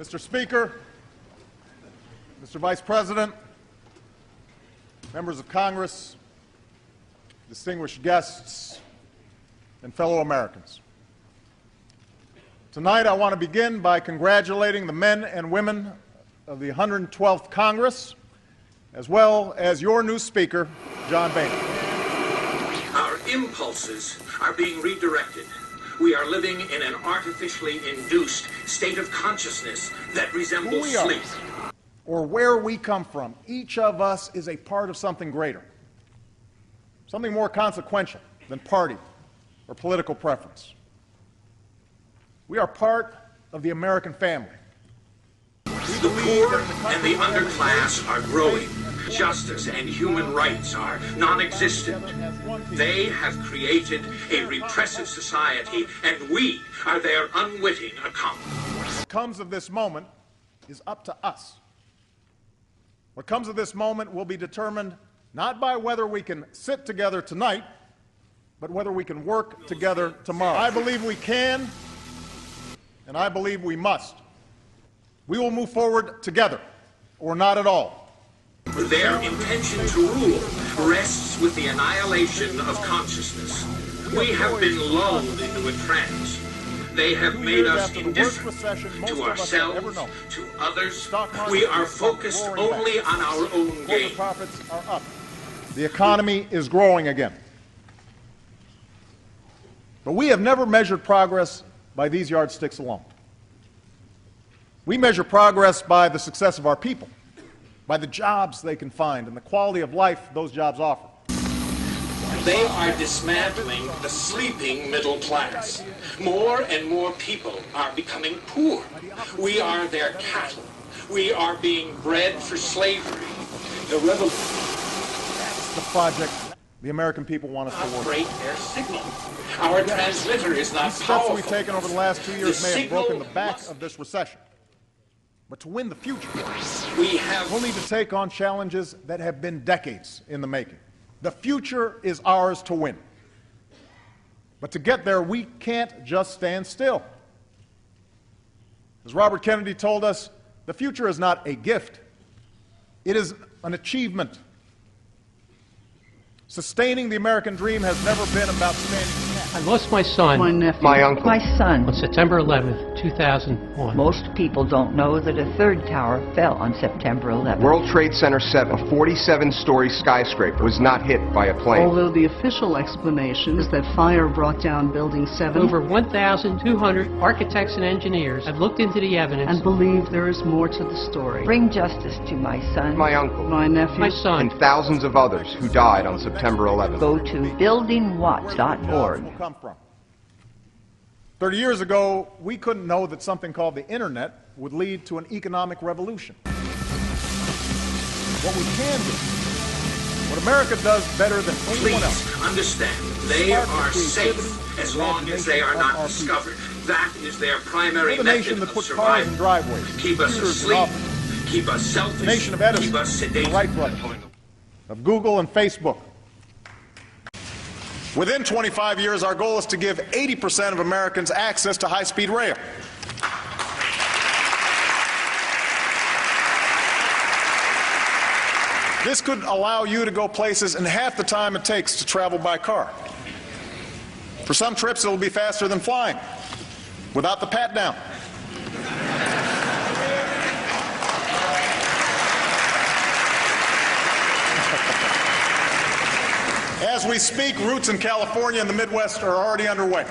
Mr. Speaker, Mr. Vice President, members of Congress, distinguished guests, and fellow Americans. Tonight I want to begin by congratulating the men and women of the 112th Congress, as well as your new Speaker, John Boehner. Our impulses are being redirected. We are living in an artificially induced state of consciousness that resembles sleep. Or where we come from, each of us is a part of something greater, something more consequential than party or political preference. We are part of the American family. The poor and the underclass are growing. Justice and human rights are non-existent. They have created a repressive society, and we are their unwitting accomplice. What comes of this moment is up to us. What comes of this moment will be determined not by whether we can sit together tonight, but whether we can work together tomorrow. I believe we can, and I believe we must. We will move forward together, or not at all. Their intention to rule rests with the annihilation of consciousness. We have been lulled into a trance. They have made us indifferent to ourselves, to others. We are focused only on our own gain. Profits are up. The economy is growing again. But we have never measured progress by these yardsticks alone. We measure progress by the success of our people, by the jobs they can find and the quality of life those jobs offer. They are dismantling the sleeping middle class. More and more people are becoming poor. We are their cattle. We are being bred for slavery. The revolution. That's the project the American people want us to work. Operate their signal. Our transmitter is not These powerful. steps we've taken over the last 2 years may have broken the back of this recession. But to win the future, we'll need to take on challenges that have been decades in the making. The future is ours to win. But to get there, we can't just stand still. As Robert Kennedy told us, the future is not a gift. It is an achievement. Sustaining the American dream has never been about standing. I lost my son, my nephew, my uncle, my son, on September 11th, 2001. Most people don't know that a third tower fell on September 11th. World Trade Center 7, a 47-story skyscraper, was not hit by a plane. Although the official explanation is that fire brought down Building 7. Over 1,200 architects and engineers have looked into the evidence and believe there is more to the story. Bring justice to my son, my uncle, my nephew, my son, and thousands of others who died on September 11th. Go to buildingwhat.org. Come from. 30 years ago, we couldn't know that something called the Internet would lead to an economic revolution. What we can do, what America does better than anyone else. Please understand, they are safe as long as they are not discovered. That is their primary method of survival. Keep us asleep, keep us selfish, the nation of Edison, keep us sedated. the Wright brothers, of Google and Facebook. Within 25 years, our goal is to give 80% of Americans access to high-speed rail. This could allow you to go places in half the time it takes to travel by car. For some trips, it will be faster than flying, without the pat-down. As we speak, routes in California and the Midwest are already underway.